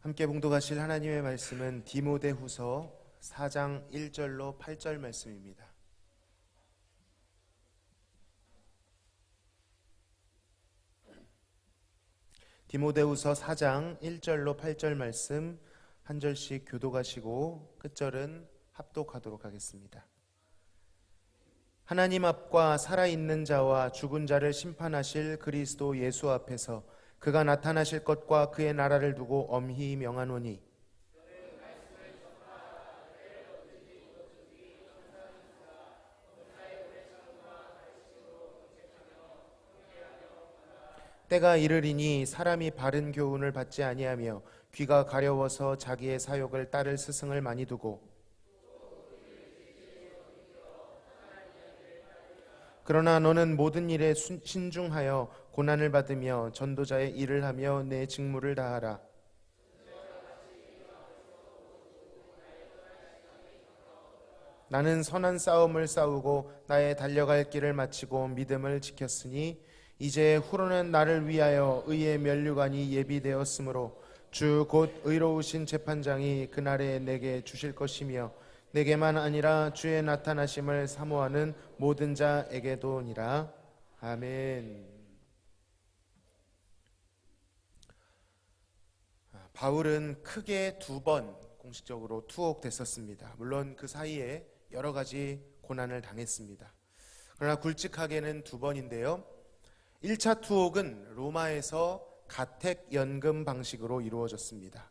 함께 봉독하실 하나님의 말씀은 디모데후서 4장 1절로 8절 말씀입니다. 디모데후서 4장 1절로 8절 말씀 한 절씩 교독하시고 끝절은 합독하도록 하겠습니다. 하나님 앞과 살아있는 자와 죽은 자를 심판하실 그리스도 예수 앞에서 그가 나타나실 것과 그의 나라를 두고 엄히 명하노니 때가 이르리니 사람이 바른 교훈을 받지 아니하며 귀가 가려워서 자기의 사욕을 따를 스승을 많이 두고 그러나 너는 모든 일에 신중하여 고난을 받으며 전도자의 일을 하며 내 직무를 다하라. 나는 선한 싸움을 싸우고 나의 달려갈 길을 마치고 믿음을 지켰으니 이제 후로는 나를 위하여 의의 면류관이 예비되었으므로 주 곧 의로우신 재판장이 그날에 내게 주실 것이며 내게만 아니라 주의 나타나심을 사모하는 모든 자에게도니라. 아멘. 바울은 크게 2번 공식적으로 투옥됐었습니다. 물론 그 사이에 여러 가지 고난을 당했습니다. 그러나 굵직하게는 2번인데요. 1차 투옥은 로마에서 가택연금 방식으로 이루어졌습니다.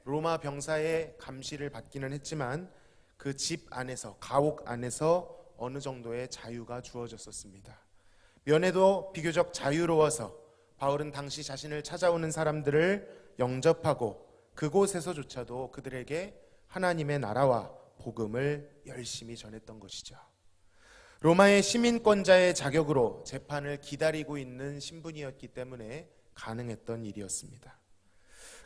로마 병사의 감시를 받기는 했지만 그 집 안에서, 가옥 안에서 어느 정도의 자유가 주어졌었습니다. 면회도 비교적 자유로워서 바울은 당시 자신을 찾아오는 사람들을 영접하고 그곳에서조차도 그들에게 하나님의 나라와 복음을 열심히 전했던 것이죠. 로마의 시민권자의 자격으로 재판을 기다리고 있는 신분이었기 때문에 가능했던 일이었습니다.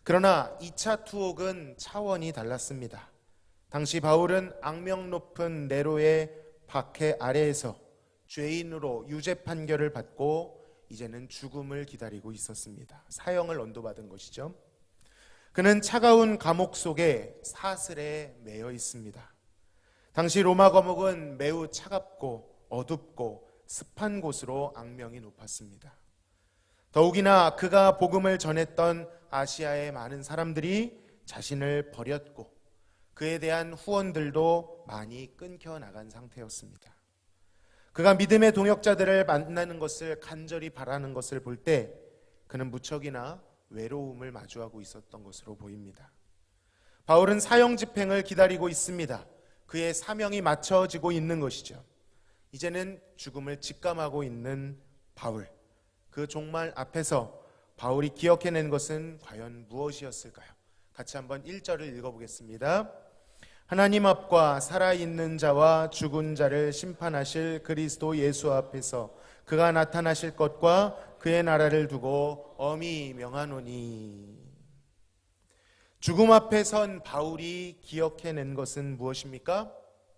그러나 2차 투옥은 차원이 달랐습니다. 당시 바울은 악명 높은 네로의 박해 아래에서 죄인으로 유죄 판결을 받고 이제는 죽음을 기다리고 있었습니다. 사형을 언도받은 것이죠. 그는 차가운 감옥 속에 사슬에 매여 있습니다. 당시 로마 감옥은 매우 차갑고 어둡고 습한 곳으로 악명이 높았습니다. 더욱이나 그가 복음을 전했던 아시아의 많은 사람들이 자신을 버렸고 그에 대한 후원들도 많이 끊겨 나간 상태였습니다. 그가 믿음의 동역자들을 만나는 것을 간절히 바라는 것을 볼 때 그는 무척이나 외로움을 마주하고 있었던 것으로 보입니다. 바울은 사형 집행을 기다리고 있습니다. 그의 사명이 맞춰지고 있는 것이죠. 이제는 죽음을 직감하고 있는 바울. 그 종말 앞에서 바울이 기억해낸 것은 과연 무엇이었을까요? 같이 한번 1절을 읽어보겠습니다. 하나님 앞과 살아있는 자와 죽은 자를 심판하실 그리스도 예수 앞에서 그가 나타나실 것과 그의 나라를 두고 엄히 명하노니. 죽음 앞에 선 바울이 기억해낸 것은 무엇입니까?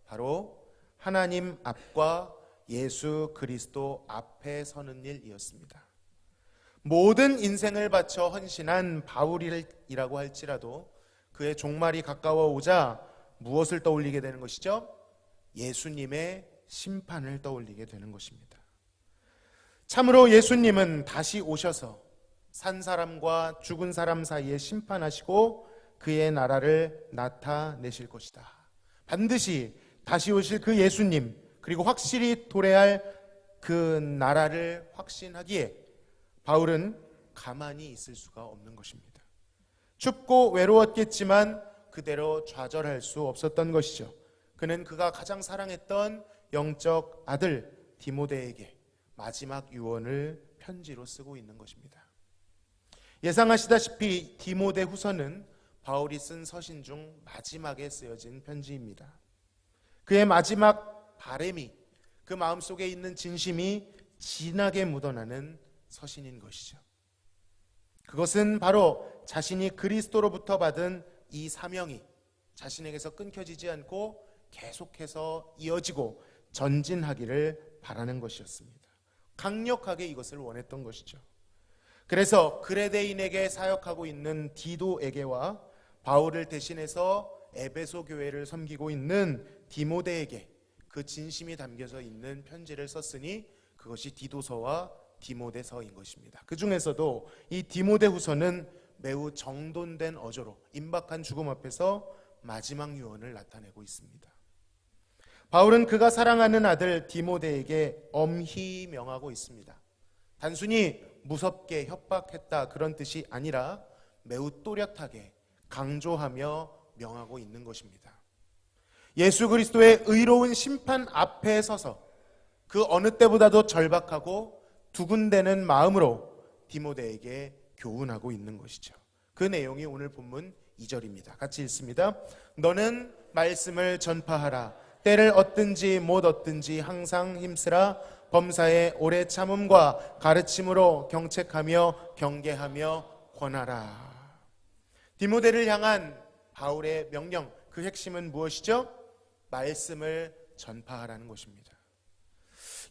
바로 하나님 앞과 예수 그리스도 앞에 서는 일이었습니다. 모든 인생을 바쳐 헌신한 바울이라고 할지라도 그의 종말이 가까워 오자 무엇을 떠올리게 되는 것이죠? 예수님의 심판을 떠올리게 되는 것입니다. 참으로 예수님은 다시 오셔서 산 사람과 죽은 사람 사이에 심판하시고 그의 나라를 나타내실 것이다. 반드시 다시 오실 그 예수님, 그리고 확실히 도래할 그 나라를 확신하기에 바울은 가만히 있을 수가 없는 것입니다. 춥고 외로웠겠지만 그대로 좌절할 수 없었던 것이죠. 그는 그가 가장 사랑했던 영적 아들 디모데에게 마지막 유언을 편지로 쓰고 있는 것입니다. 예상하시다시피 디모데 후서는 바울이 쓴 서신 중 마지막에 쓰여진 편지입니다. 그의 마지막 바람이, 그 마음속에 있는 진심이 진하게 묻어나는 서신인 것이죠. 그것은 바로 자신이 그리스도로부터 받은 이 사명이 자신에게서 끊겨지지 않고 계속해서 이어지고 전진하기를 바라는 것이었습니다. 강력하게 이것을 원했던 것이죠. 그래서 그레데인에게 사역하고 있는 디도에게와 바울을 대신해서 에베소 교회를 섬기고 있는 디모데에게 그 진심이 담겨져 있는 편지를 썼으니 그것이 디도서와 디모데서인 것입니다. 그 중에서도 이 디모데후서는 매우 정돈된 어조로 임박한 죽음 앞에서 마지막 유언을 나타내고 있습니다. 바울은 그가 사랑하는 아들 디모데에게 엄히 명하고 있습니다. 단순히 무섭게 협박했다 그런 뜻이 아니라 매우 또렷하게 강조하며 명하고 있는 것입니다. 예수 그리스도의 의로운 심판 앞에 서서 그 어느 때보다도 절박하고 두근대는 마음으로 디모데에게 교훈하고 있는 것이죠. 그 내용이 오늘 본문 2절입니다. 같이 읽습니다. 너는 말씀을 전파하라. 때를 얻든지 못 얻든지 항상 힘쓰라. 범사에 오래 참음과 가르침으로 경책하며 경계하며 권하라. 디모데를 향한 바울의 명령, 그 핵심은 무엇이죠? 말씀을 전파하라는 것입니다.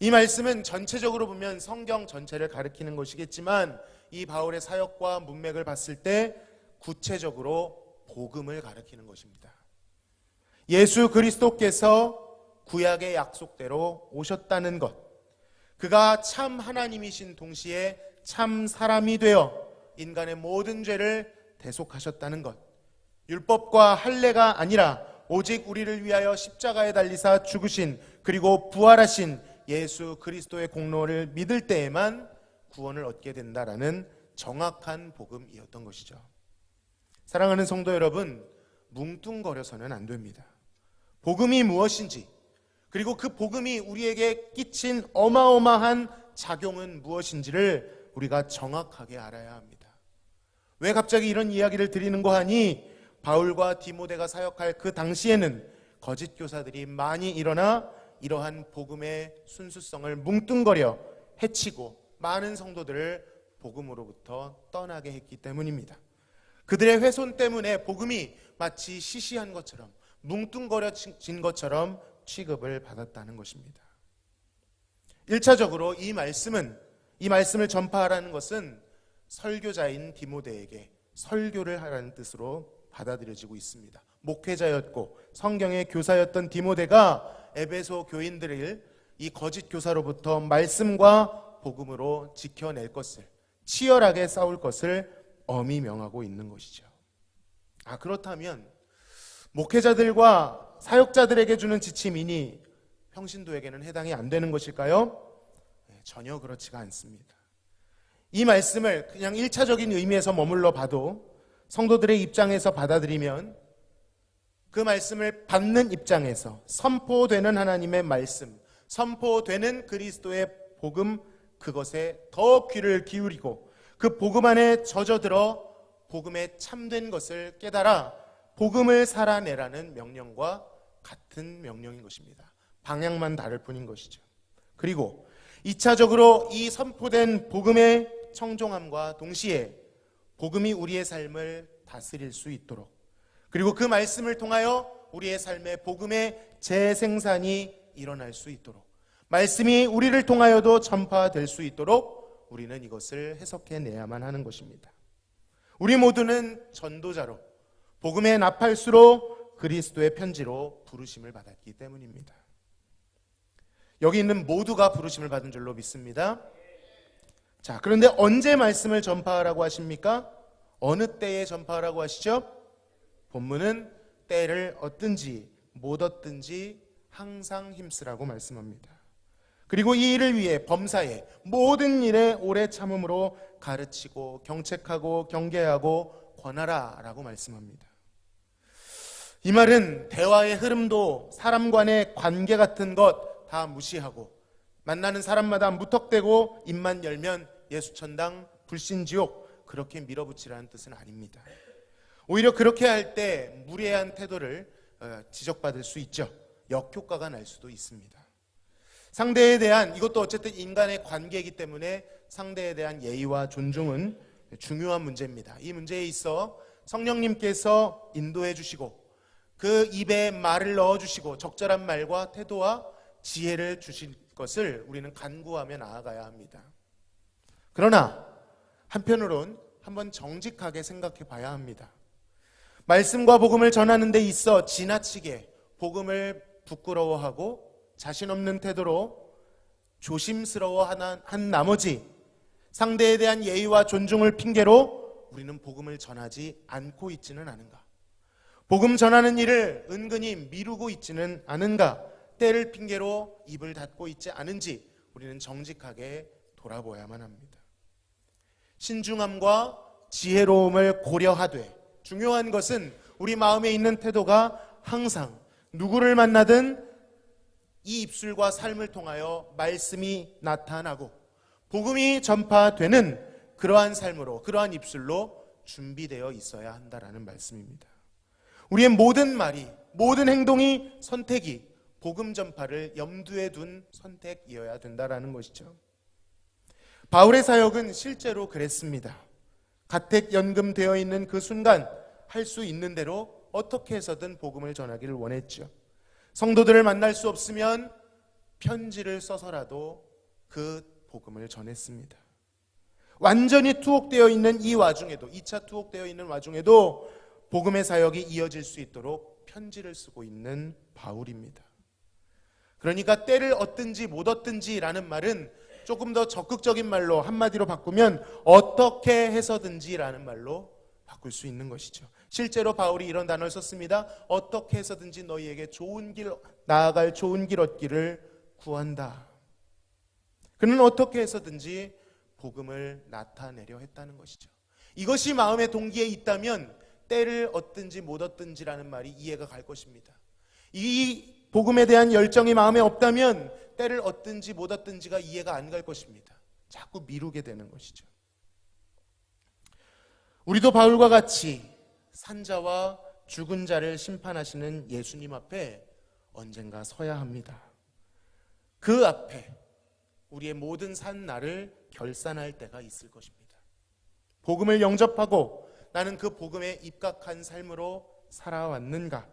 이 말씀은 전체적으로 보면 성경 전체를 가리키는 것이겠지만 이 바울의 사역과 문맥을 봤을 때 구체적으로 복음을 가리키는 것입니다. 예수 그리스도께서 구약의 약속대로 오셨다는 것, 그가 참 하나님이신 동시에 참 사람이 되어 인간의 모든 죄를 대속하셨다는 것, 율법과 할례가 아니라 오직 우리를 위하여 십자가에 달리사 죽으신 그리고 부활하신 예수 그리스도의 공로를 믿을 때에만 구원을 얻게 된다라는 정확한 복음이었던 것이죠. 사랑하는 성도 여러분, 뭉뚱거려서는 안 됩니다. 복음이 무엇인지, 그리고 그 복음이 우리에게 끼친 어마어마한 작용은 무엇인지를 우리가 정확하게 알아야 합니다. 왜 갑자기 이런 이야기를 드리는가 하니 바울과 디모데가 사역할 그 당시에는 거짓 교사들이 많이 일어나 이러한 복음의 순수성을 뭉뚱거려 해치고 많은 성도들을 복음으로부터 떠나게 했기 때문입니다. 그들의 훼손 때문에 복음이 마치 시시한 것처럼 뭉뚱거려진 것처럼 취급을 받았다는 것입니다. 1차적으로 이 말씀을 전파하라는 것은 설교자인 디모데에게 설교를 하라는 뜻으로 받아들여지고 있습니다. 목회자였고 성경의 교사였던 디모데가 에베소 교인들을 이 거짓 교사로부터 말씀과 복음으로 지켜낼 것을, 치열하게 싸울 것을 엄히 명하고 있는 것이죠. 그렇다면 목회자들과 사역자들에게 주는 지침이니 평신도에게는 해당이 안 되는 것일까요? 전혀 그렇지가 않습니다. 이 말씀을 그냥 1차적인 의미에서 머물러 봐도 성도들의 입장에서 받아들이면 그 말씀을 받는 입장에서 선포되는 하나님의 말씀, 선포되는 그리스도의 복음, 그것에 더 귀를 기울이고 그 복음 안에 젖어들어 복음에 참된 것을 깨달아 복음을 살아내라는 명령과 같은 명령인 것입니다. 방향만 다를 뿐인 것이죠. 그리고 2차적으로 이 선포된 복음의 청종함과 동시에 복음이 우리의 삶을 다스릴 수 있도록, 그리고 그 말씀을 통하여 우리의 삶에 복음의 재생산이 일어날 수 있도록, 말씀이 우리를 통하여도 전파될 수 있도록 우리는 이것을 해석해내야만 하는 것입니다. 우리 모두는 전도자로 복음의 나팔수로 그리스도의 편지로 부르심을 받았기 때문입니다. 여기 있는 모두가 부르심을 받은 줄로 믿습니다. 자, 그런데 언제 말씀을 전파하라고 하십니까? 어느 때에 전파하라고 하시죠? 본문은 때를 얻든지 못 얻든지 항상 힘쓰라고 말씀합니다. 그리고 이 일을 위해 범사에 모든 일에 오래 참음으로 가르치고 경책하고 경계하고 권하라 라고 말씀합니다. 이 말은 대화의 흐름도 사람 간의 관계 같은 것 다 무시하고 만나는 사람마다 무턱대고 입만 열면 예수천당 불신지옥 그렇게 밀어붙이라는 뜻은 아닙니다. 오히려 그렇게 할 때 무례한 태도를 지적받을 수 있죠. 역효과가 날 수도 있습니다. 상대에 대한, 이것도 어쨌든 인간의 관계이기 때문에 상대에 대한 예의와 존중은 중요한 문제입니다. 이 문제에 있어 성령님께서 인도해 주시고 그 입에 말을 넣어 주시고 적절한 말과 태도와 지혜를 주실 것을 우리는 간구하며 나아가야 합니다. 그러나 한편으론 한번 정직하게 생각해 봐야 합니다. 말씀과 복음을 전하는 데 있어 지나치게 복음을 부끄러워하고 자신 없는 태도로 조심스러워한 나머지 상대에 대한 예의와 존중을 핑계로 우리는 복음을 전하지 않고 있지는 않은가? 복음 전하는 일을 은근히 미루고 있지는 않은가? 때를 핑계로 입을 닫고 있지 않은지 우리는 정직하게 돌아보아야만 합니다. 신중함과 지혜로움을 고려하되 중요한 것은 우리 마음에 있는 태도가 항상 누구를 만나든 이 입술과 삶을 통하여 말씀이 나타나고 복음이 전파되는 그러한 삶으로, 그러한 입술로 준비되어 있어야 한다라는 말씀입니다. 우리의 모든 말이, 모든 행동이, 선택이 복음 전파를 염두에 둔 선택이어야 된다라는 것이죠. 바울의 사역은 실제로 그랬습니다. 가택 연금되어 있는 그 순간 할 수 있는 대로 어떻게 해서든 복음을 전하기를 원했죠. 성도들을 만날 수 없으면 편지를 써서라도 그 복음을 전했습니다. 완전히 투옥되어 있는 이 와중에도, 2차 투옥되어 있는 와중에도 복음의 사역이 이어질 수 있도록 편지를 쓰고 있는 바울입니다. 그러니까 때를 얻든지 못 얻든지라는 말은 조금 더 적극적인 말로 한마디로 바꾸면 어떻게 해서든지라는 말로 바꿀 수 있는 것이죠. 실제로 바울이 이런 단어를 썼습니다. 어떻게 해서든지 너희에게 좋은 길, 나아갈 좋은 길 얻기를 구한다. 그는 어떻게 해서든지 복음을 나타내려 했다는 것이죠. 이것이 마음의 동기에 있다면 때를 얻든지 못 얻든지라는 말이 이해가 갈 것입니다. 이 복음에 대한 열정이 마음에 없다면 때를 얻든지 못 얻든지가 이해가 안 갈 것입니다. 자꾸 미루게 되는 것이죠. 우리도 바울과 같이 산자와 죽은 자를 심판하시는 예수님 앞에 언젠가 서야 합니다. 그 앞에 우리의 모든 산 날을 결산할 때가 있을 것입니다. 복음을 영접하고 나는 그 복음에 입각한 삶으로 살아왔는가?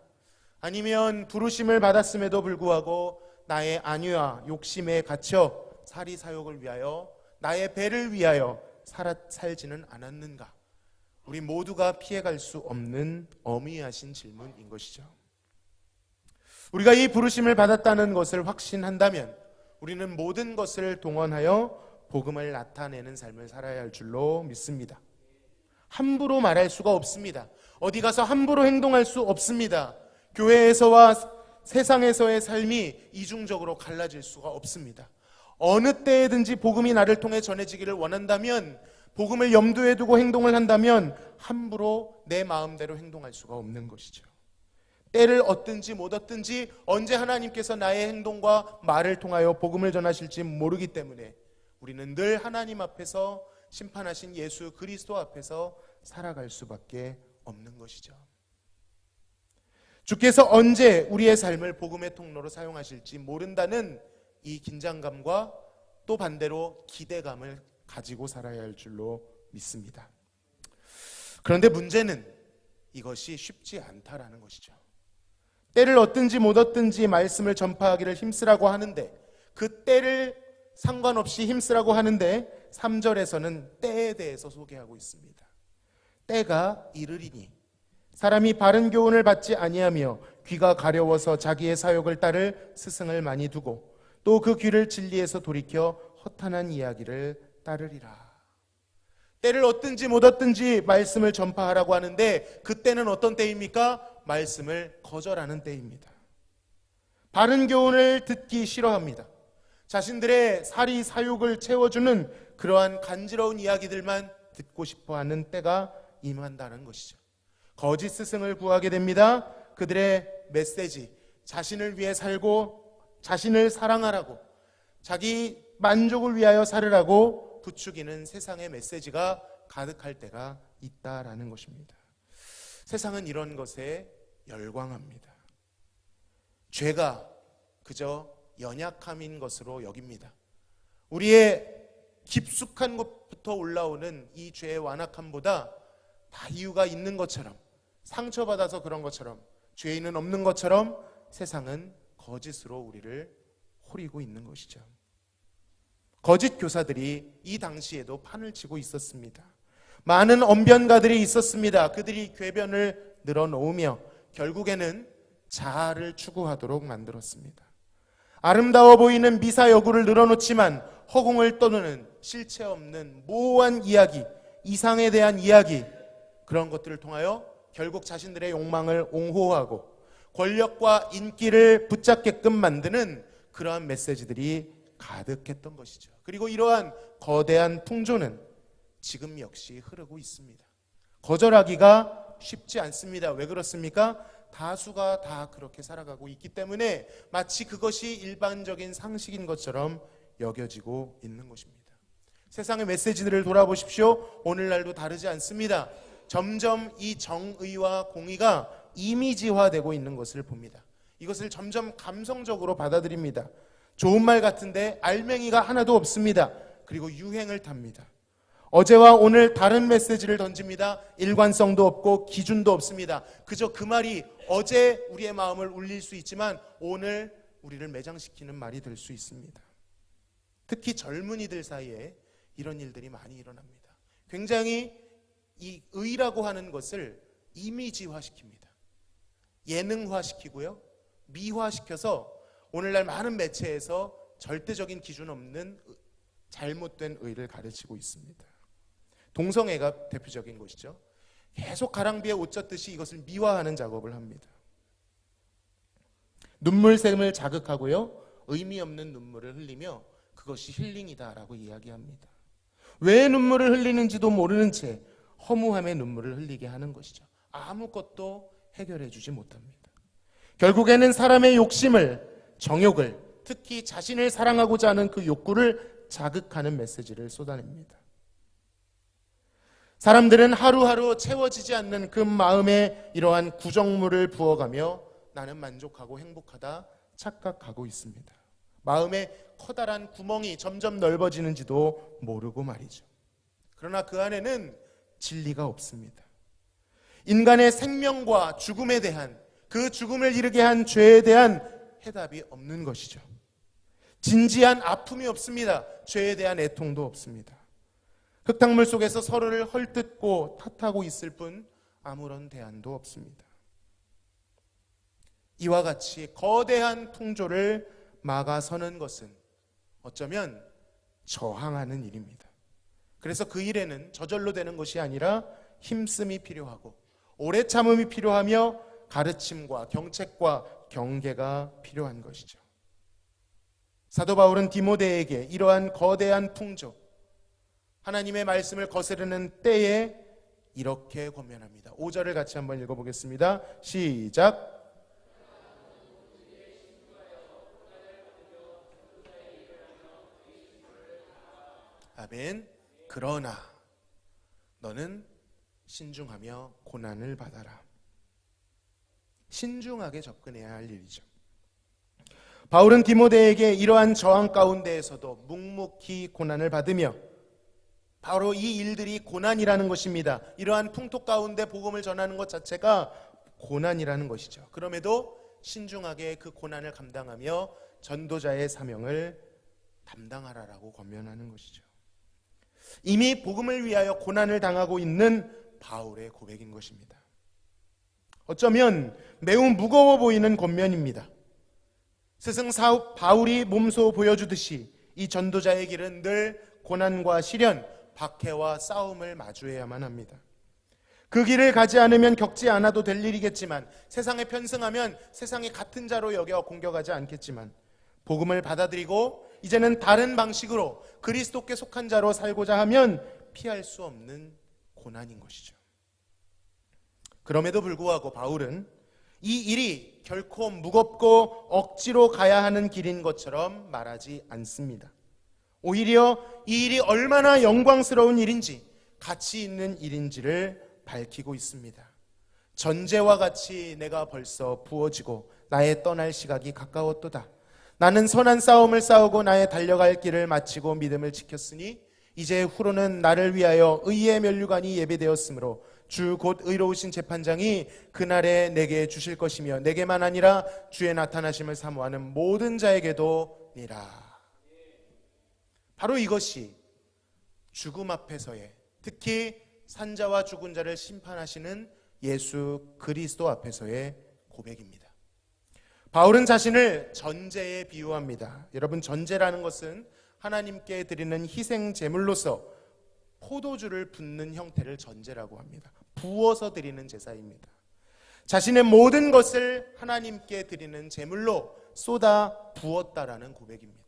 아니면 부르심을 받았음에도 불구하고 나의 안위와 욕심에 갇혀 사리사욕을 위하여 나의 배를 위하여 살지는 않았는가? 우리 모두가 피해갈 수 없는 어미하신 질문인 것이죠. 우리가 이 부르심을 받았다는 것을 확신한다면 우리는 모든 것을 동원하여 복음을 나타내는 삶을 살아야 할 줄로 믿습니다. 함부로 말할 수가 없습니다. 어디 가서 함부로 행동할 수 없습니다. 교회에서와 세상에서의 삶이 이중적으로 갈라질 수가 없습니다. 어느 때에든지 복음이 나를 통해 전해지기를 원한다면, 복음을 염두에 두고 행동을 한다면 함부로 내 마음대로 행동할 수가 없는 것이죠. 때를 얻든지 못 얻든지 언제 하나님께서 나의 행동과 말을 통하여 복음을 전하실지 모르기 때문에 우리는 늘 하나님 앞에서 심판하신 예수 그리스도 앞에서 살아갈 수밖에 없는 것이죠. 주께서 언제 우리의 삶을 복음의 통로로 사용하실지 모른다는 이 긴장감과 또 반대로 기대감을 가지고 살아야 할 줄로 믿습니다. 그런데 문제는 이것이 쉽지 않다라는 것이죠. 때를 얻든지 못 얻든지 말씀을 전파하기를 힘쓰라고 하는데, 그 때를 상관없이 힘쓰라고 하는데 3절에서는 때에 대해서 소개하고 있습니다. 때가 이르리니 사람이 바른 교훈을 받지 아니하며 귀가 가려워서 자기의 사욕을 따를 스승을 많이 두고 또 그 귀를 진리에서 돌이켜 허탄한 이야기를 따르리라. 때를 얻든지 못 얻든지 말씀을 전파하라고 하는데 그때는 어떤 때입니까? 말씀을 거절하는 때입니다. 바른 교훈을 듣기 싫어합니다. 자신들의 사리 사욕을 채워주는 그러한 간지러운 이야기들만 듣고 싶어하는 때가 임한다는 것이죠. 거짓 스승을 구하게 됩니다. 그들의 메시지, 자신을 위해 살고 자신을 사랑하라고, 자기 만족을 위하여 살으라고 부추기는 세상의 메시지가 가득할 때가 있다라는 것입니다. 세상은 이런 것에 열광합니다. 죄가 그저 연약함인 것으로 여깁니다. 우리의 깊숙한 곳부터 올라오는 이 죄의 완악함보다 다 이유가 있는 것처럼, 상처받아서 그런 것처럼, 죄인은 없는 것처럼 세상은 거짓으로 우리를 호리고 있는 것이죠. 거짓 교사들이 이 당시에도 판을 치고 있었습니다. 많은 언변가들이 있었습니다. 그들이 궤변을 늘어놓으며 결국에는 자아를 추구하도록 만들었습니다. 아름다워 보이는 미사여구를 늘어놓지만 허공을 떠도는 실체 없는 모호한 이야기, 이상에 대한 이야기, 그런 것들을 통하여 결국 자신들의 욕망을 옹호하고 권력과 인기를 붙잡게끔 만드는 그러한 메시지들이 가득했던 것이죠. 그리고 이러한 거대한 풍조는 지금 역시 흐르고 있습니다. 거절하기가 쉽지 않습니다. 왜 그렇습니까? 다수가 다 그렇게 살아가고 있기 때문에 마치 그것이 일반적인 상식인 것처럼 여겨지고 있는 것입니다. 세상의 메시지들을 돌아보십시오. 오늘날도 다르지 않습니다. 점점 이 정의와 공의가 이미지화되고 있는 것을 봅니다. 이것을 점점 감성적으로 받아들입니다. 좋은 말 같은데 알맹이가 하나도 없습니다. 그리고 유행을 탑니다. 어제와 오늘 다른 메시지를 던집니다. 일관성도 없고 기준도 없습니다. 그저 그 말이 어제 우리의 마음을 울릴 수 있지만 오늘 우리를 매장시키는 말이 될 수 있습니다. 특히 젊은이들 사이에 이런 일들이 많이 일어납니다. 굉장히 이 의라고 하는 것을 이미지화시킵니다. 예능화시키고요. 미화시켜서 오늘날 많은 매체에서 절대적인 기준 없는 잘못된 의를 가르치고 있습니다. 동성애가 대표적인 것이죠. 계속 가랑비에 옷 젖듯이 이것을 미화하는 작업을 합니다. 눈물샘을 자극하고요. 의미 없는 눈물을 흘리며 그것이 힐링이다라고 이야기합니다. 왜 눈물을 흘리는지도 모르는 채 허무함의 눈물을 흘리게 하는 것이죠. 아무것도 해결해 주지 못합니다. 결국에는 사람의 욕심을, 정욕을, 특히 자신을 사랑하고자 하는 그 욕구를 자극하는 메시지를 쏟아냅니다. 사람들은 하루하루 채워지지 않는 그 마음에 이러한 구정물을 부어가며 나는 만족하고 행복하다 착각하고 있습니다. 마음에 커다란 구멍이 점점 넓어지는지도 모르고 말이죠. 그러나 그 안에는 진리가 없습니다. 인간의 생명과 죽음에 대한, 그 죽음을 이르게 한 죄에 대한 해답이 없는 것이죠. 진지한 아픔이 없습니다. 죄에 대한 애통도 없습니다. 흙탕물 속에서 서로를 헐뜯고 탓하고 있을 뿐 아무런 대안도 없습니다. 이와 같이 거대한 풍조를 막아서는 것은 어쩌면 저항하는 일입니다. 그래서 그 일에는 저절로 되는 것이 아니라 힘씀이 필요하고 오래 참음이 필요하며 가르침과 경책과 경계가 필요한 것이죠. 사도 바울은 디모데에게 이러한 거대한 풍조, 하나님의 말씀을 거스르는 때에 이렇게 권면합니다. 5절을 같이 한번 읽어보겠습니다. 시작. 아멘. 그러나 너는 신중하며 고난을 받아라. 신중하게 접근해야 할 일이죠. 바울은 디모데에게 이러한 저항 가운데에서도 묵묵히 고난을 받으며 바로 이 일들이 고난이라는 것입니다. 이러한 풍토 가운데 복음을 전하는 것 자체가 고난이라는 것이죠. 그럼에도 신중하게 그 고난을 감당하며 전도자의 사명을 담당하라라고 권면하는 것이죠. 이미 복음을 위하여 고난을 당하고 있는 바울의 고백인 것입니다. 어쩌면 매우 무거워 보이는 권면입니다. 스승 바울이 몸소 보여주듯이 이 전도자의 길은 늘 고난과 시련, 박해와 싸움을 마주해야만 합니다. 그 길을 가지 않으면 겪지 않아도 될 일이겠지만, 세상에 편승하면 세상이 같은 자로 여겨 공격하지 않겠지만, 복음을 받아들이고 이제는 다른 방식으로 그리스도께 속한 자로 살고자 하면 피할 수 없는 고난인 것이죠. 그럼에도 불구하고 바울은 이 일이 결코 무겁고 억지로 가야 하는 길인 것처럼 말하지 않습니다. 오히려 이 일이 얼마나 영광스러운 일인지, 가치 있는 일인지를 밝히고 있습니다. 전제와 같이 내가 벌써 부어지고 나의 떠날 시각이 가까웠도다. 나는 선한 싸움을 싸우고 나의 달려갈 길을 마치고 믿음을 지켰으니 이제 후로는 나를 위하여 의의 면류관이 예비되었으므로 주 곧 의로우신 재판장이 그날에 내게 주실 것이며 내게만 아니라 주의 나타나심을 사모하는 모든 자에게도 니라. 바로 이것이 죽음 앞에서의, 특히 산자와 죽은 자를 심판하시는 예수 그리스도 앞에서의 고백입니다. 바울은 자신을 전제에 비유합니다. 여러분, 전제라는 것은 하나님께 드리는 희생 제물로서 포도주를 붓는 형태를 전제라고 합니다. 부어서 드리는 제사입니다. 자신의 모든 것을 하나님께 드리는 제물로 쏟아 부었다라는 고백입니다.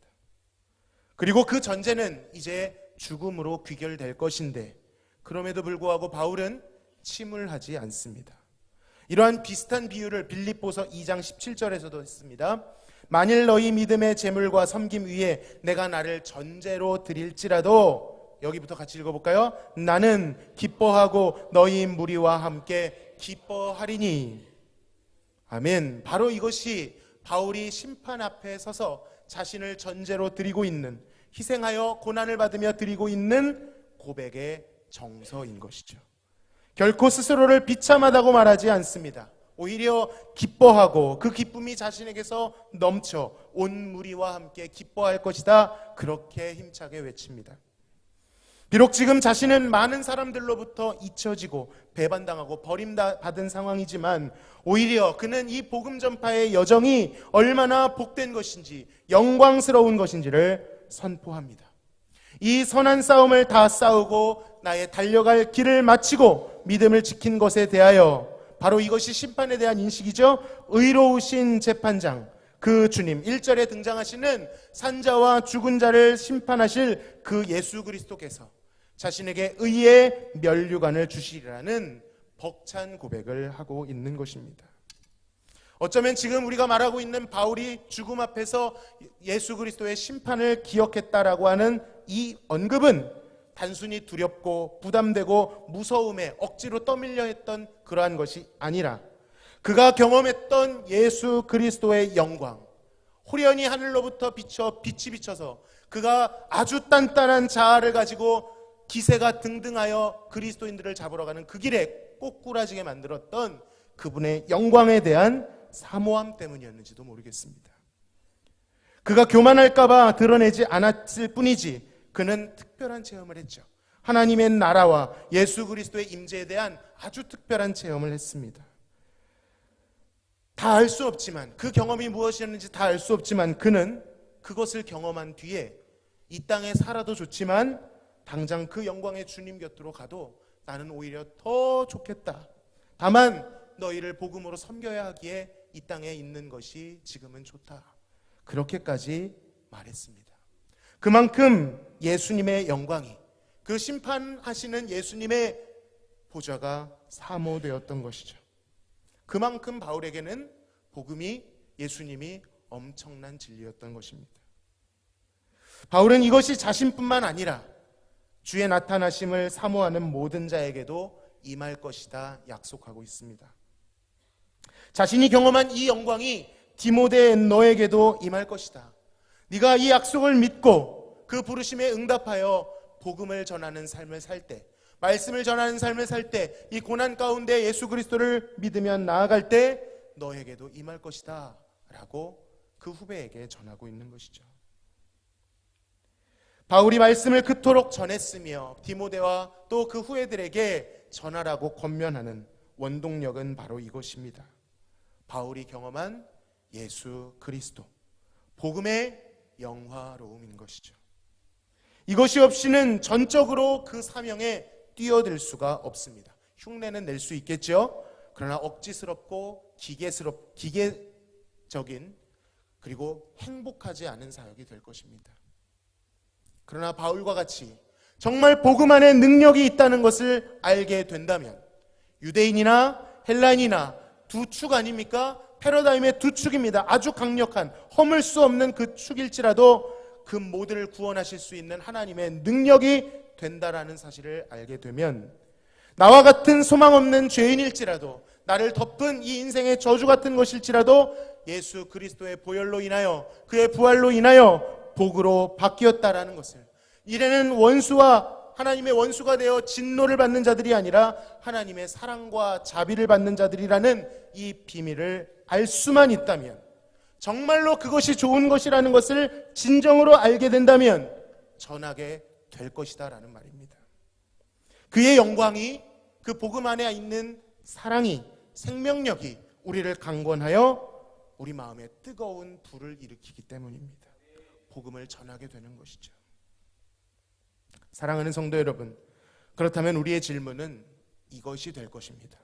그리고 그 전제는 이제 죽음으로 귀결될 것인데, 그럼에도 불구하고 바울은 침울하지 않습니다. 이러한 비슷한 비유를 빌립보서 2장 17절에서도 했습니다. 만일 너희 믿음의 제물과 섬김 위에 내가 나를 전제로 드릴지라도, 여기부터 같이 읽어볼까요? 나는 기뻐하고 너희 무리와 함께 기뻐하리니. 아멘. 바로 이것이 바울이 심판 앞에 서서 자신을 전제로 드리고 있는, 희생하여 고난을 받으며 드리고 있는 고백의 정서인 것이죠. 결코 스스로를 비참하다고 말하지 않습니다. 오히려 기뻐하고 그 기쁨이 자신에게서 넘쳐 온 무리와 함께 기뻐할 것이다, 그렇게 힘차게 외칩니다. 비록 지금 자신은 많은 사람들로부터 잊혀지고 배반당하고 버림받은 상황이지만, 오히려 그는 이 복음 전파의 여정이 얼마나 복된 것인지, 영광스러운 것인지를 선포합니다. 이 선한 싸움을 다 싸우고 나의 달려갈 길을 마치고 믿음을 지킨 것에 대하여, 바로 이것이 심판에 대한 인식이죠. 의로우신 재판장, 그 주님, 1절에 등장하시는 산자와 죽은 자를 심판하실 그 예수 그리스도께서 자신에게 의의 면류관을 주시리라는 벅찬 고백을 하고 있는 것입니다. 어쩌면 지금 우리가 말하고 있는 바울이 죽음 앞에서 예수 그리스도의 심판을 기억했다라고 하는 이 언급은 단순히 두렵고 부담되고 무서움에 억지로 떠밀려 했던 그러한 것이 아니라, 그가 경험했던 예수 그리스도의 영광, 호련히 하늘로부터 빛이 비쳐서 그가 아주 단단한 자아를 가지고 기세가 등등하여 그리스도인들을 잡으러 가는 그 길에 꼬꾸라지게 만들었던 그분의 영광에 대한 사모함 때문이었는지도 모르겠습니다. 그가 교만할까봐 드러내지 않았을 뿐이지, 그는 특별한 체험을 했죠. 하나님의 나라와 예수 그리스도의 임재에 대한 아주 특별한 체험을 했습니다. 다 알 수 없지만, 그 경험이 무엇이었는지 다 알 수 없지만, 그는 그것을 경험한 뒤에 이 땅에 살아도 좋지만 당장 그 영광의 주님 곁으로 가도 나는 오히려 더 좋겠다. 다만 너희를 복음으로 섬겨야 하기에 이 땅에 있는 것이 지금은 좋다. 그렇게까지 말했습니다. 그만큼 예수님의 영광이, 그 심판하시는 예수님의 보좌가 사모되었던 것이죠. 그만큼 바울에게는 복음이, 예수님이 엄청난 진리였던 것입니다. 바울은 이것이 자신뿐만 아니라 주의 나타나심을 사모하는 모든 자에게도 임할 것이다 약속하고 있습니다. 자신이 경험한 이 영광이 디모데 너에게도 임할 것이다. 네가 이 약속을 믿고 그 부르심에 응답하여 복음을 전하는 삶을 살 때, 말씀을 전하는 삶을 살 때, 이 고난 가운데 예수 그리스도를 믿으며 나아갈 때 너에게도 임할 것이다 라고 그 후배에게 전하고 있는 것이죠. 바울이 말씀을 그토록 전했으며 디모데와 또 그 후배들에게 전하라고 권면하는 원동력은 바로 이것입니다. 바울이 경험한 예수 그리스도, 복음의 영화로움인 것이죠. 이것이 없이는 전적으로 그 사명에 뛰어들 수가 없습니다. 흉내는 낼 수 있겠죠. 그러나 억지스럽고 기계적인, 그리고 행복하지 않은 사역이 될 것입니다. 그러나 바울과 같이 정말 복음 안에 능력이 있다는 것을 알게 된다면, 유대인이나 헬라인이나 두 축 아닙니까? 패러다임의 두 축입니다. 아주 강력한, 허물 수 없는 그 축일지라도 그 모두를 구원하실 수 있는 하나님의 능력이 된다라는 사실을 알게 되면, 나와 같은 소망 없는 죄인일지라도, 나를 덮은 이 인생의 저주 같은 것일지라도 예수 그리스도의 보혈로 인하여, 그의 부활로 인하여 복으로 바뀌었다라는 것을, 이래는 원수와 하나님의 원수가 되어 진노를 받는 자들이 아니라 하나님의 사랑과 자비를 받는 자들이라는 이 비밀을 알 수만 있다면, 정말로 그것이 좋은 것이라는 것을 진정으로 알게 된다면, 전하게 될 것이다 라는 말입니다. 그의 영광이, 그 복음 안에 있는 사랑이, 생명력이 우리를 강권하여 우리 마음에 뜨거운 불을 일으키기 때문입니다. 복음을 전하게 되는 것이죠. 사랑하는 성도 여러분, 그렇다면 우리의 질문은 이것이 될 것입니다.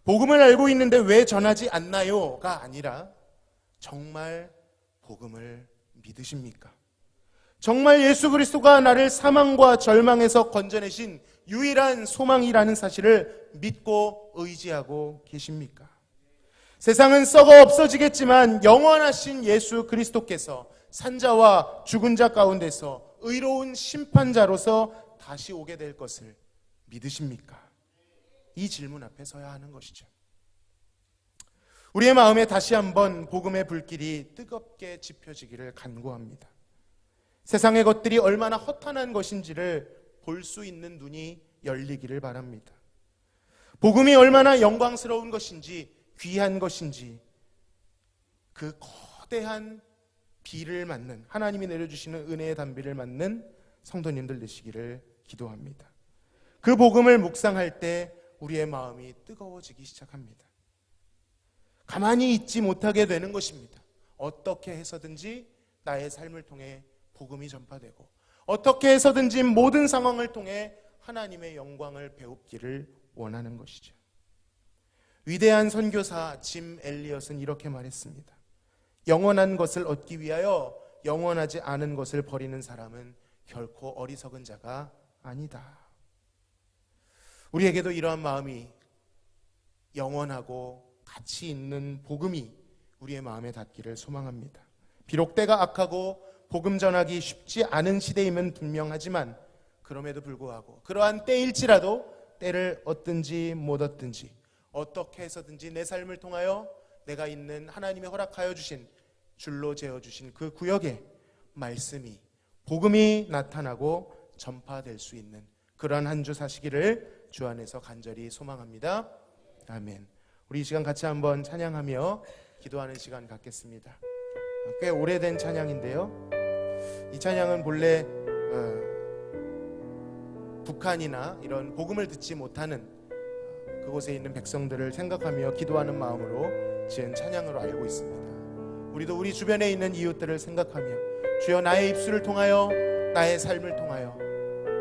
복음을 알고 있는데 왜 전하지 않나요?가 아니라 정말 복음을 믿으십니까? 정말 예수 그리스도가 나를 사망과 절망에서 건져내신 유일한 소망이라는 사실을 믿고 의지하고 계십니까? 세상은 썩어 없어지겠지만 영원하신 예수 그리스도께서 산자와 죽은 자 가운데서 의로운 심판자로서 다시 오게 될 것을 믿으십니까? 이 질문 앞에 서야 하는 것이죠. 우리의 마음에 다시 한번 복음의 불길이 뜨겁게 지펴지기를 간구합니다. 세상의 것들이 얼마나 허탄한 것인지를 볼 수 있는 눈이 열리기를 바랍니다. 복음이 얼마나 영광스러운 것인지, 귀한 것인지, 그 거대한 비를 맞는, 하나님이 내려주시는 은혜의 단비를 맞는 성도님들 되시기를 기도합니다. 그 복음을 묵상할 때 우리의 마음이 뜨거워지기 시작합니다. 가만히 있지 못하게 되는 것입니다. 어떻게 해서든지 나의 삶을 통해 복음이 전파되고, 어떻게 해서든지 모든 상황을 통해 하나님의 영광을 배웁기를 원하는 것이죠. 위대한 선교사 짐 엘리엇은 이렇게 말했습니다. 영원한 것을 얻기 위하여 영원하지 않은 것을 버리는 사람은 결코 어리석은 자가 아니다. 우리에게도 이러한 마음이, 영원하고 가치 있는 복음이 우리의 마음에 닿기를 소망합니다. 비록 때가 악하고 복음 전하기 쉽지 않은 시대임은 분명하지만, 그럼에도 불구하고 그러한 때일지라도 때를 얻든지 못 얻든지 어떻게 해서든지 내 삶을 통하여 내가 있는 하나님의 허락하여 주신, 줄로 재어주신 그 구역에 말씀이, 복음이 나타나고 전파될 수 있는 그러한 한 주 사시기를 주 안에서 간절히 소망합니다. 아멘. 우리 이 시간 같이 한번 찬양하며 기도하는 시간 갖겠습니다. 꽤 오래된 찬양인데요, 이 찬양은 본래 북한이나 이런 복음을 듣지 못하는 그곳에 있는 백성들을 생각하며 기도하는 마음으로 지은 찬양으로 알고 있습니다. 우리도 우리 주변에 있는 이웃들을 생각하며, 주여 나의 입술을 통하여, 나의 삶을 통하여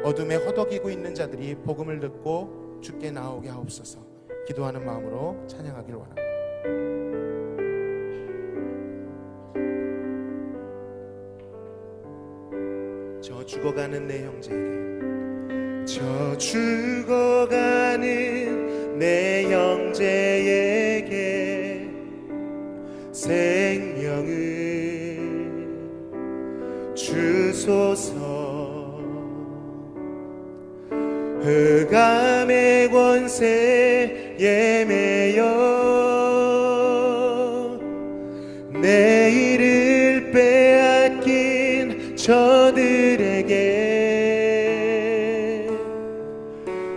어둠에 허덕이고 있는 자들이 복음을 듣고 주께 나오게 하옵소서. 기도하는 마음으로 찬양하길 원합니다. 저 죽어가는 내 형제에게, 저 죽어가는 내 형제에게 생명을 주소서. 흑암의 권세에 매여 내일을 빼앗긴 저들에게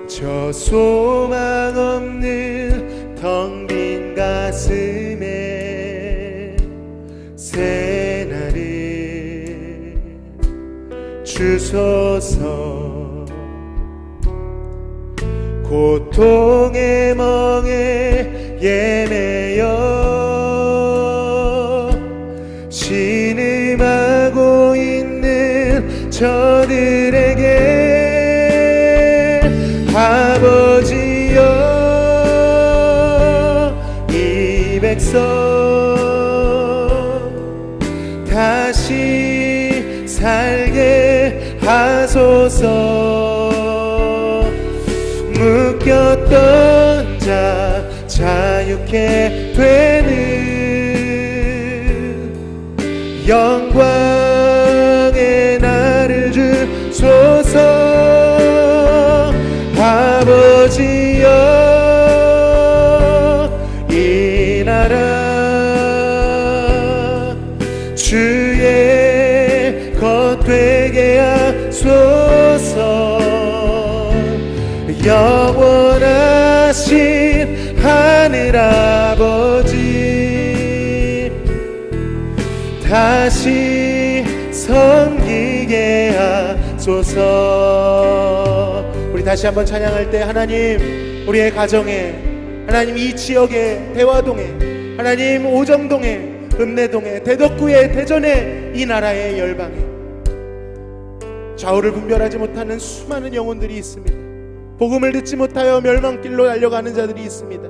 저 소망 없는 텅 빈 가슴에 새날을 주소서. 고통의 멍에 예매여 신음하고 있는 저들에게 아버지여 이 백성 다시 살게 하소서. 묶였던 자 자유케 되는 영광의 나를 주소서. 아버지여 이 나라 주의 것 되게 하소서. 영원하신 하늘아버지 다시 섬기게 섬기게 하소서. 우리 다시 한번 찬양할 때 하나님 우리의 가정에, 하나님 이 지역에, 대화동에, 하나님 오정동에, 읍내동에, 대덕구에, 대전에, 이 나라의 열방에 좌우를 분별하지 못하는 수많은 영혼들이 있습니다. 복음을 듣지 못하여 멸망길로 달려가는 자들이 있습니다.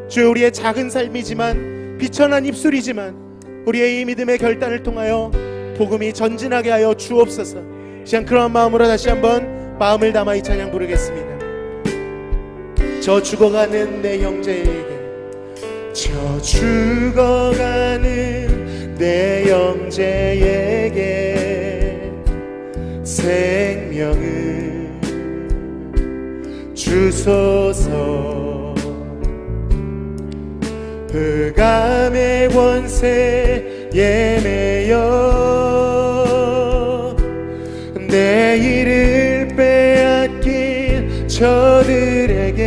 주여, 우리의 작은 삶이지만, 비천한 입술이지만 우리의 이 믿음의 결단을 통하여 복음이 전진하게 하여 주옵소서. 시간 그런 마음으로 다시 한번 마음을 담아 이 찬양 부르겠습니다. 저 죽어가는 내 형제에게, 저 죽어가는 내 형제에게 생명을 주소서. 흑암의 권세에 매여 내일을 빼앗긴 저들에게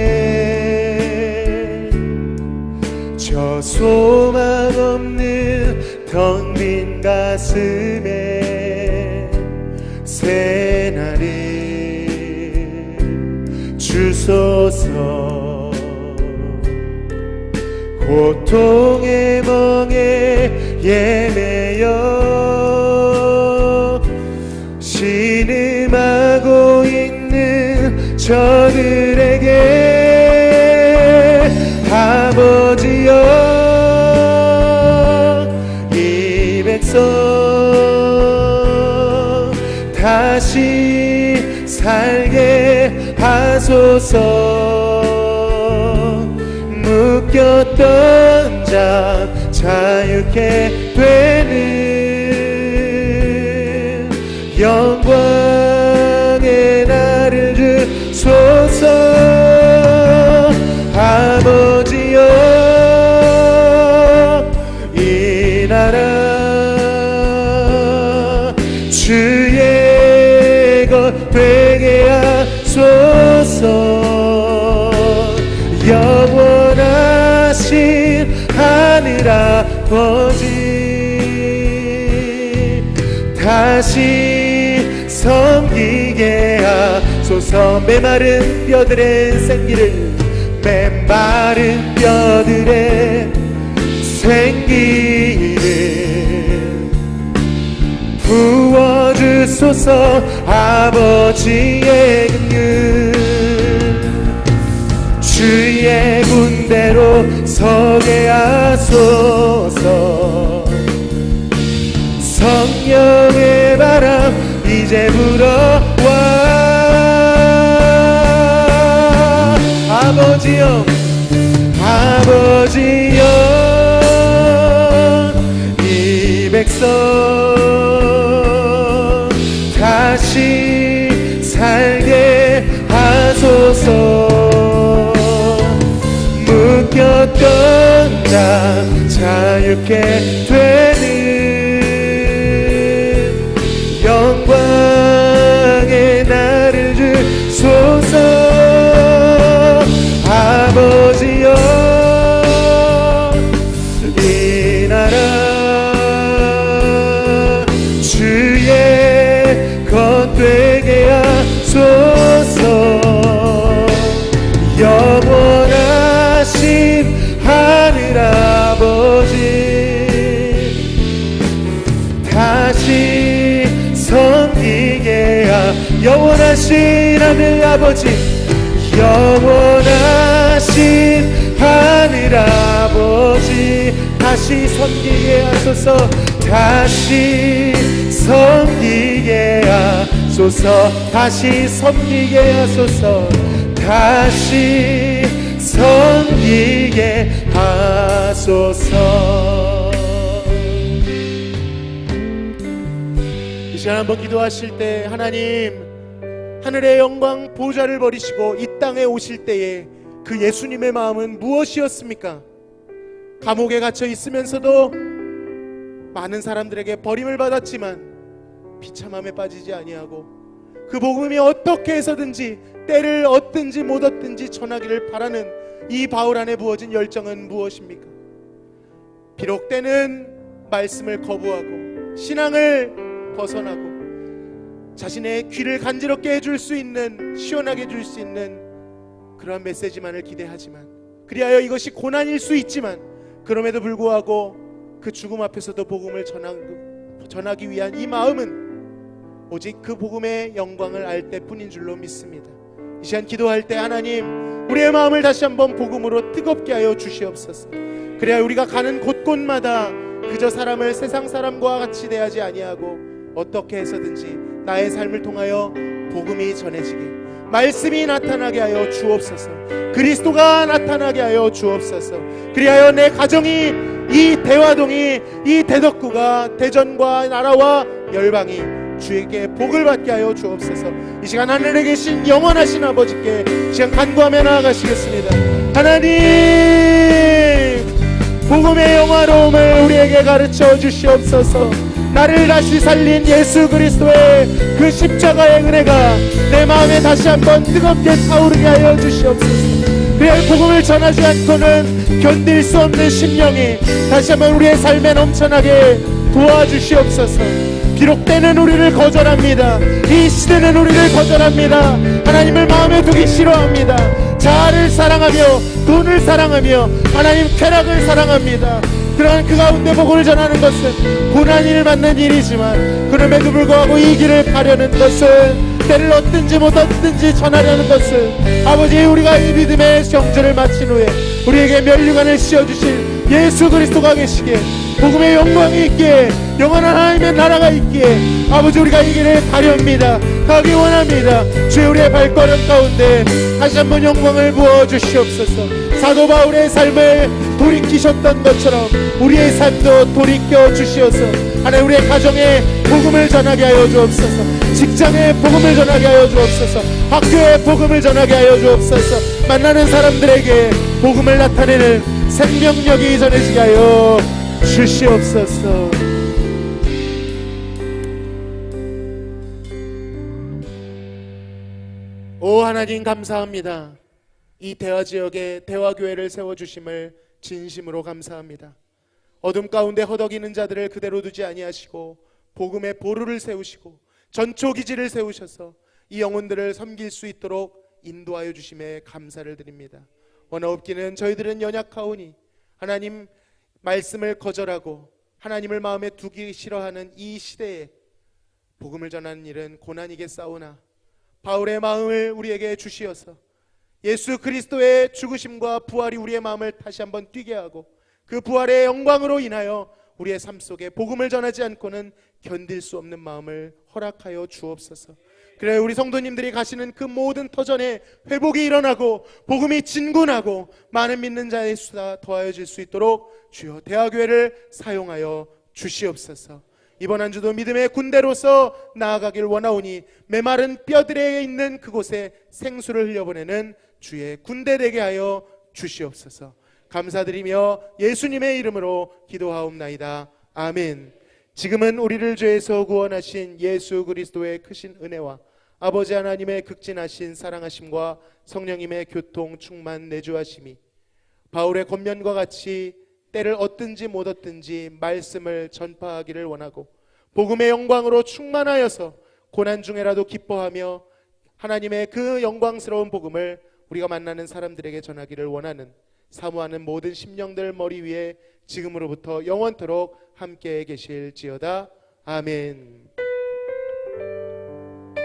저 소망 없는 텅 빈 가슴에 새날을 주소서. 고통의 멍에 예매여 신음하고 있는 저들에게 아버지여, 이 백성 다시 살게 하소서. 묶였던 자 자유케 되는 영광의 날을 주소서. 아버지여, 이 나라 주의 것 되게 하소서. 영원하신 하늘 아버지 다시 섬기게 하소서. 메마른 뼈들의 생기를, 메마른 뼈들의 생기를 부어주소서. 아버지의 긍휼 주의 군대로 서게 하소서. 성령의 바람 이제 불어와. 아버지여, 아버지여, 이 백성 다시 살게 하소서. 묶였던 자 자유케 되는 영광의 날을 주소서. 아버지여, 이 나라 주의 것 되게 하소서. 영원하신 하늘 아버지 다시 섬기게 영원하신 하늘 아버지, 영원하신 하늘 아버지 다시 섬기게 하소서. 다시 섬기게 하소서. 다시 섬기게 하소서. 다시 섬기게 하소서. 이 시간 한번 기도하실 때, 하나님 하늘의 영광 보좌를 버리시고 이 땅에 오실 때에 그 예수님의 마음은 무엇이었습니까? 감옥에 갇혀 있으면서도 많은 사람들에게 버림을 받았지만 비참함에 빠지지 아니하고 그 복음이 어떻게 해서든지 때를 얻든지 못 얻든지 전하기를 바라는 이 바울 안에 부어진 열정은 무엇입니까? 비록 때는 말씀을 거부하고 신앙을 벗어나고 자신의 귀를 간지럽게 해줄 수 있는, 시원하게 해줄 수 있는 그러한 메시지만을 기대하지만, 그리하여 이것이 고난일 수 있지만 그럼에도 불구하고 그 죽음 앞에서도 복음을 전하기 위한 이 마음은 오직 그 복음의 영광을 알 때뿐인 줄로 믿습니다. 이 시간 기도할 때 하나님, 우리의 마음을 다시 한번 복음으로 뜨겁게 하여 주시옵소서. 그래야 우리가 가는 곳곳마다 그저 사람을 세상 사람과 같이 대하지 아니하고 어떻게 해서든지 나의 삶을 통하여 복음이 전해지게, 말씀이 나타나게 하여 주옵소서. 그리스도가 나타나게 하여 주옵소서. 그리하여 내 가정이, 이 대화동이, 이 대덕구가 대전과 나라와 열방이 주에게 복을 받게 하여 주옵소서. 이 시간 하늘에 계신 영원하신 아버지께 시간 간구하며 나아가시겠습니다. 하나님, 복음의 영화로움을 우리에게 가르쳐 주시옵소서. 나를 다시 살린 예수 그리스도의 그 십자가의 은혜가 내 마음에 다시 한번 뜨겁게 타오르게 하여 주시옵소서. 그의 복음을 전하지 않고는 견딜 수 없는 심령이 다시 한번 우리의 삶에 넘쳐나게 도와주시옵소서. 비록 때는 우리를 거절합니다. 이 시대는 우리를 거절합니다. 하나님을 마음에 두기 싫어합니다. 자아를 사랑하며 돈을 사랑하며 하나님 쾌락을 사랑합니다. 그러한 그 가운데 복음을 전하는 것은 고난을 받는 일이지만 그럼에도 불구하고 이 길을 가려는 것은, 때를 얻든지 못 얻든지 전하려는 것은 아버지, 우리가 이 믿음의 경주를 마친 후에 우리에게 면류관을 씌워주실 예수 그리스도가 계시기에, 복음의 영광이 있기에, 영원한 하나님의 나라가 있기에 아버지, 우리가 이 길을 가렵니다. 가기 원합니다. 주의 우리의 발걸음 가운데 다시 한번 영광을 부어주시옵소서. 사도 바울의 삶을 돌이키셨던 것처럼 우리의 삶도 돌이켜 주시어서 하나님, 우리의 가정에 복음을 전하게 하여 주옵소서. 직장에 복음을 전하게 하여 주옵소서. 학교에 복음을 전하게 하여 주옵소서. 만나는 사람들에게 복음을 나타내는 생명력이 전해지게 하여 주시옵소서. 오 하나님, 감사합니다. 이 대화지역에 대화교회를 세워주심을 진심으로 감사합니다. 어둠 가운데 허덕이는 자들을 그대로 두지 아니하시고 복음의 보루를 세우시고 전초기지를 세우셔서 이 영혼들을 섬길 수 있도록 인도하여 주심에 감사를 드립니다. 원하옵기는 저희들은 연약하오니 하나님, 말씀을 거절하고 하나님을 마음에 두기 싫어하는 이 시대에 복음을 전하는 일은 고난이겠사오나 바울의 마음을 우리에게 주시어서 예수 그리스도의 죽으심과 부활이 우리의 마음을 다시 한번 뛰게 하고 그 부활의 영광으로 인하여 우리의 삶 속에 복음을 전하지 않고는 견딜 수 없는 마음을 허락하여 주옵소서. 그래, 우리 성도님들이 가시는 그 모든 터전에 회복이 일어나고 복음이 진군하고 많은 믿는 자의 수가 더하여질 수 있도록 주여 대화교회를 사용하여 주시옵소서. 이번 한 주도 믿음의 군대로서 나아가길 원하오니 메마른 뼈들에 있는 그곳에 생수를 흘려보내는 주의 군대 되게 하여 주시옵소서. 감사드리며 예수님의 이름으로 기도하옵나이다. 아멘. 지금은 우리를 죄에서 구원하신 예수 그리스도의 크신 은혜와 아버지 하나님의 극진하신 사랑하심과 성령님의 교통 충만 내주하심이 바울의 권면과 같이 때를 얻든지 못 얻든지 말씀을 전파하기를 원하고 복음의 영광으로 충만하여서 고난 중에라도 기뻐하며 하나님의 그 영광스러운 복음을 우리가 만나는 사람들에게 전하기를 원하는, 사모하는 모든 심령들 머리 위에 지금으로부터 영원토록 함께 계실지어다. 아멘.